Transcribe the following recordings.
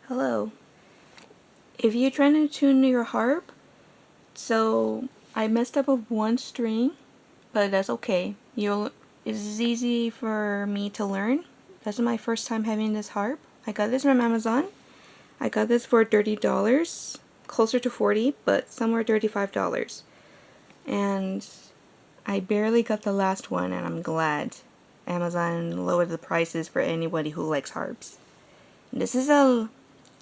Hello. If you're trying to tune your harp, so I messed up with one string, but that's okay. It's easy for me to learn. That's my first time having this harp. I got this from Amazon. I got this for $30, closer to 40, but somewhere $35. And I barely got the last one, and I'm glad Amazon lowered the prices for anybody who likes harps. This is a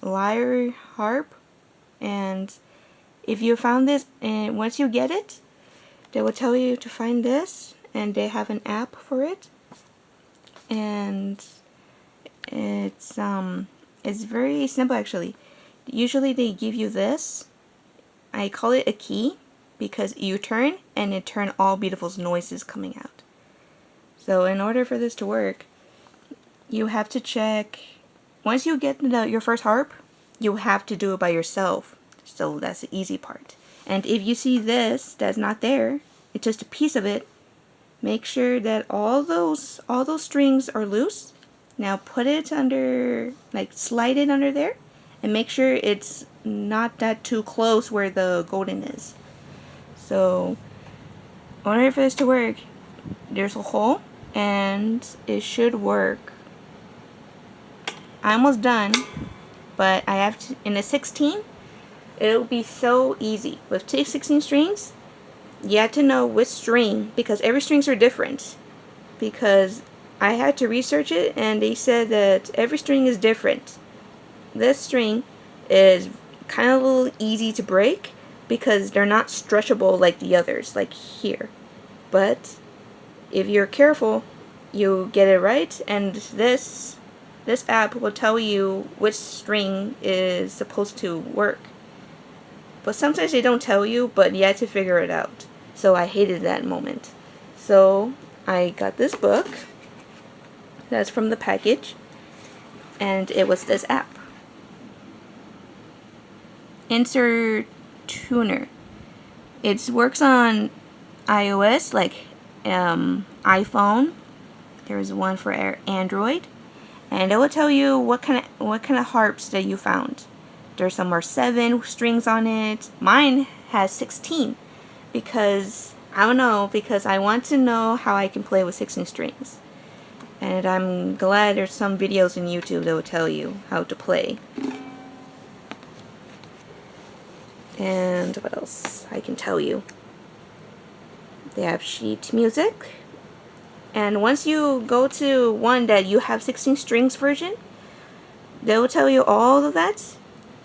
Lyre Harp, and if you found this, and once you get it, they will tell you to find this, and they have an app for it, and it's very simple actually. Usually they give you this. I call it a key because you turn and it turns all beautiful noises coming out. So in order for this to work, you have to check. Once you get your first harp, you have to do it by yourself. So that's the easy part. And if you see this that's not there, it's just a piece of it, make sure that all those strings are loose. Now put it under, like slide it under there, and make sure it's not that too close where the golden is. So in order for this to work, there's a hole and it should work. I'm almost done, but I have to, in a 16, it'll be so easy. With 16 strings, you have to know which string, because every strings are different. Because I had to research it, and they said that every string is different. This string is kind of a little easy to break because they're not stretchable like the others, like here. But if you're careful, you get it right, and this app will tell you which string is supposed to work. But sometimes they don't tell you, but you have to figure it out. So I hated that moment. So I got this book that's from the package, and it was this app. Insert Tuner. It works on iOS, like iPhone. There's one for Android, and it will tell you what kind of harps that you found. There's some are 7 strings on it. Mine has 16 because I don't know, because I want to know how I can play with 16 strings. And I'm glad there's some videos on YouTube that will tell you how to play. And what else I can tell you? They have sheet music. And once you go to one that you have 16 strings version, they will tell you all of that.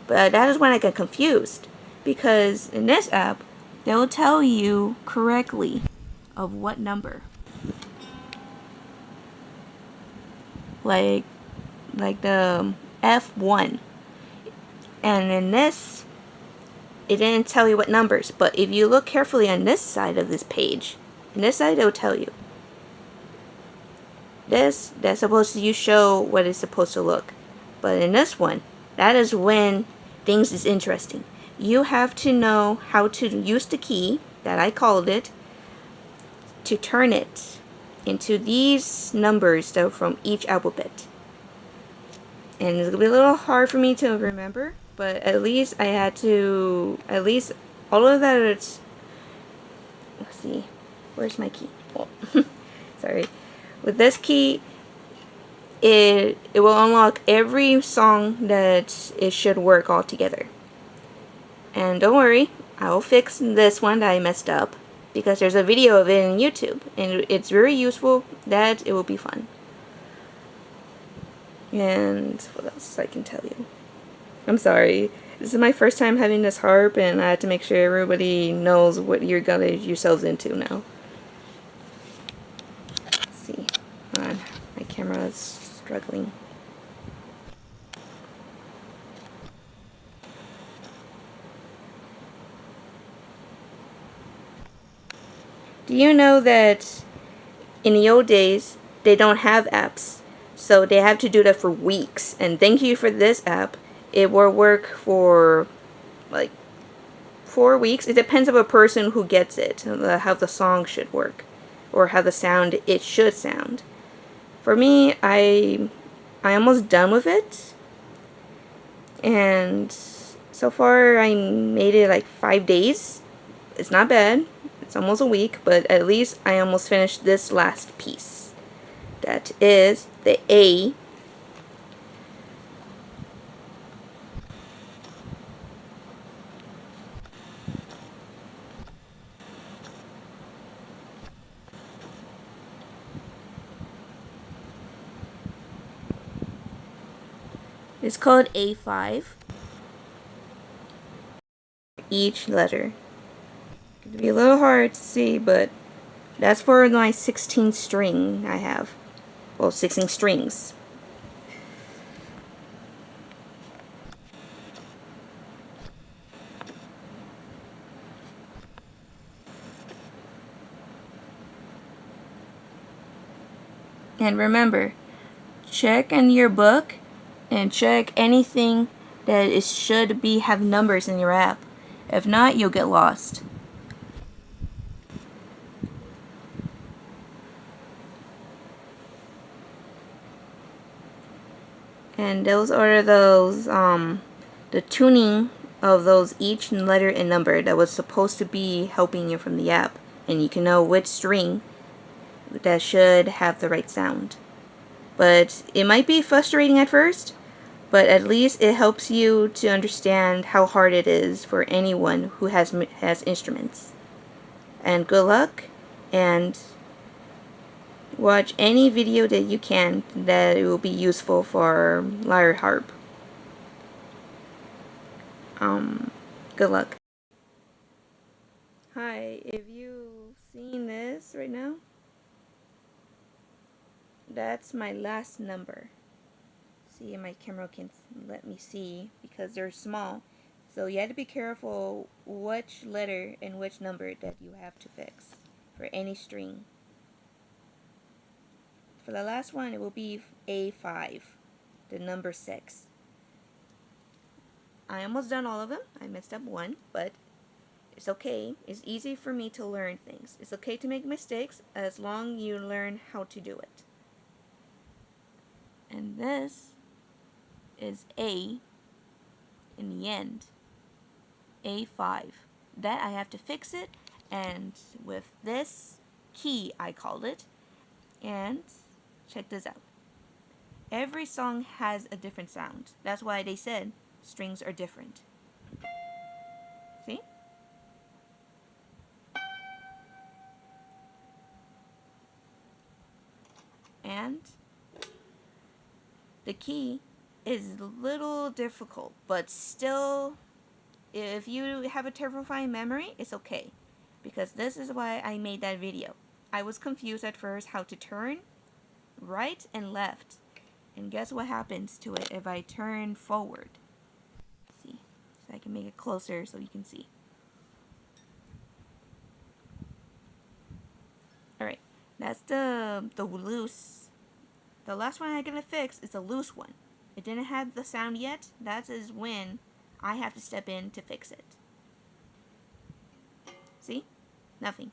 But that is when I get confused, because in this app, they will tell you correctly of what number. Like the F1. And in this, it didn't tell you what numbers, but if you look carefully on this side of this page, in this side it will tell you. That's supposed to show what it's supposed to look. But in this one, that is when things is interesting. You have to know how to use the key, that I called it, to turn it into these numbers that are from each alphabet. And it's going to be a little hard for me to remember, but at least I had to, all of that, it's, let's see, where's my key? Oh, sorry. With this key, it will unlock every song that it should work all together. And don't worry, I will fix this one that I messed up, because there's a video of it on YouTube, and it's very useful. That it will be fun. And what else I can tell you? I'm sorry, this is my first time having this harp, and I had to make sure everybody knows what you're gonna get yourselves into now. Let's see, hold on, my camera is struggling. Do you know that in the old days they don't have apps, so they have to do that for weeks? And thank you for this app. It will work for like 4 weeks. It depends on a person who gets it, how the song should work, or how the sound it should sound. For me, I'm almost done with it. And so far I made it like 5 days. It's not bad. It's almost a week, but at least I almost finished this last piece. That is the A. It's called A5. Each letter. It'll be a little hard to see, but that's for my 16 string I have. Well, 16 strings. And remember, check in your book and check anything that is should be have numbers in your app. If not, you'll get lost. And those are the tuning of those each letter and number that was supposed to be helping you from the app, and you can know which string that should have the right sound. But it might be frustrating at first, but at least it helps you to understand how hard it is for anyone who has instruments. And good luck, and watch any video that you can that will be useful for Lyre Harp. Good luck. Hi, if you've seen this right now, that's my last number. See, my camera can let me see because they're small. So you have to be careful which letter and which number that you have to fix for any string. For the last one, it will be A5, the number 6. I almost done all of them. I messed up one, but it's okay. It's easy for me to learn things. It's okay to make mistakes as long as you learn how to do it. And this is A in the end. A5. That I have to fix it, and with this key I called it. And check this out. Every song has a different sound. That's why they said strings are different. See? And the key is a little difficult, but still, if you have a terrifying memory, it's okay. Because this is why I made that video. I was confused at first how to turn right and left. And guess what happens to it if I turn forward? See, so I can make it closer so you can see. Alright, that's the loose. The last one I'm gonna fix is the loose one. It didn't have the sound yet. That is when I have to step in to fix it. See? Nothing.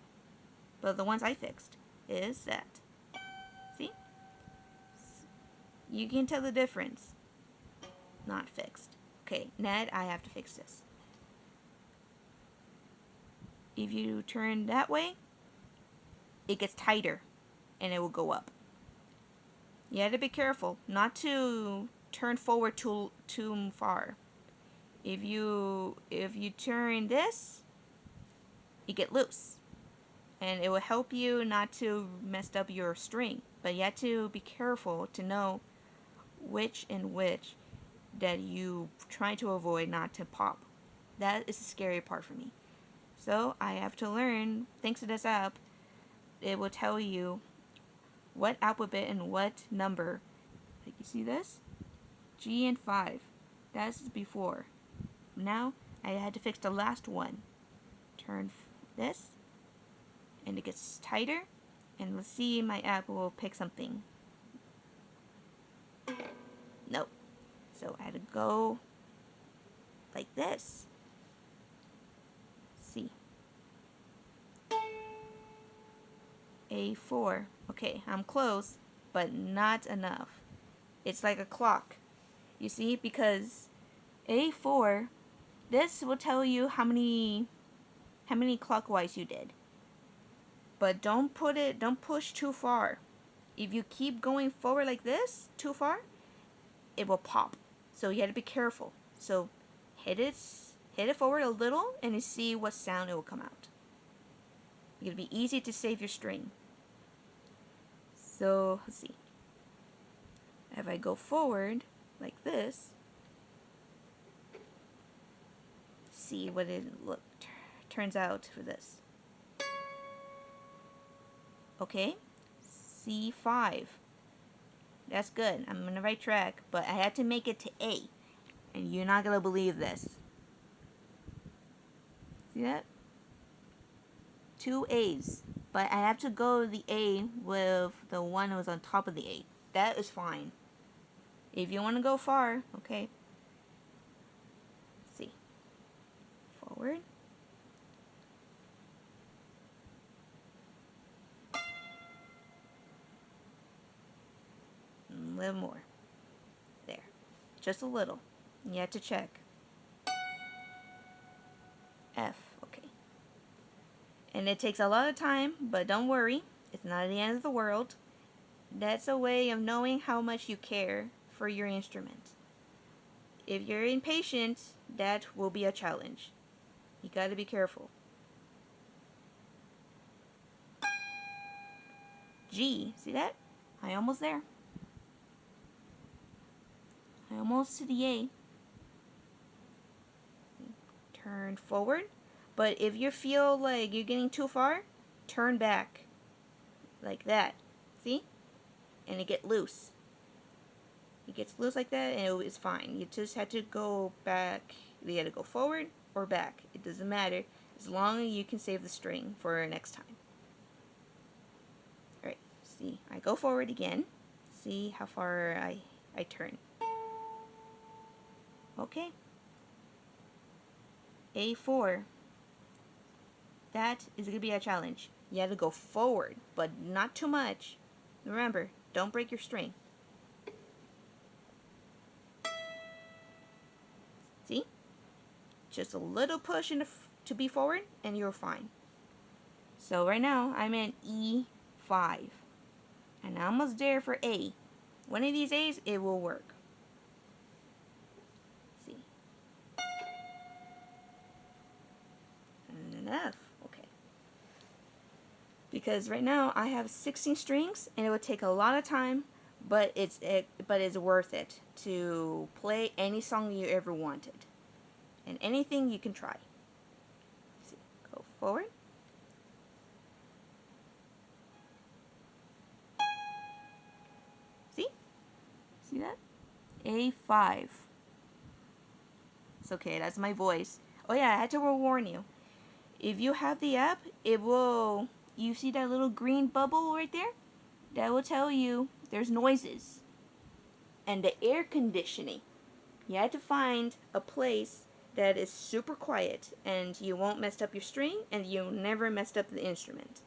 But the ones I fixed is that. See? You can tell the difference. Not fixed. Okay, Ned, I have to fix this. If you turn that way, it gets tighter and it will go up. You have to be careful not to turn forward too far. If you turn this, you get loose. And it will help you not to mess up your string. But you have to be careful to know which and which that you try to avoid not to pop. That is the scary part for me. So I have to learn, thanks to this app, it will tell you what alphabet and what number. Like you see this? G and 5. That's before. Now I had to fix the last one. Turn this and it gets tighter, and let's see, my app will pick something. Nope. So I had to go like this. See. A4. Okay, I'm close, but not enough. It's like a clock. You see, because A4, this will tell you how many clockwise you did. But don't push too far. If you keep going forward like this, too far, it will pop. So you have to be careful. So hit it forward a little and you see what sound it will come out. It'll be easy to save your string. So let's see. If I go forward like this, see what it turns out for this. Okay, C5. That's good. I'm on the right track, but I had to make it to A. And you're not gonna believe this. See that? 2 A's. But I have to go the A with the one that was on top of the A. That is fine. If you want to go far, okay. Let's see. Forward. A little more. There. Just a little. You have to check. F. Okay. And it takes a lot of time, but don't worry. It's not the end of the world. That's a way of knowing how much you care for your instrument. If you're impatient, that will be a challenge. You gotta be careful. G. See that? I'm almost there. I'm almost to the A. Turn forward. But if you feel like you're getting too far, turn back. Like that. See? And it gets loose. It gets loose like that and it's fine. You just have to go back. You have to go forward or back. It doesn't matter. As long as you can save the string for next time. Alright, see. I go forward again. See how far I turn. Okay. A4. That is going to be a challenge. You have to go forward, but not too much. Remember, don't break your string. See? Just a little push to be forward, and you're fine. So right now, I'm in E5. And I'm almost there for A. One of these A's, it will work. See? And an F. Okay. Because right now, I have 16 strings, and it would take a lot of time, but it's worth it to play any song you ever wanted. And anything you can try. See, go forward. See? See that? A5. It's okay, that's my voice. Oh yeah, I had to warn you. If you have the app, it will... You see that little green bubble right there? That will tell you there's noises. And the air conditioning. You had to find a place that is super quiet and you won't mess up your string and you never messed up the instrument.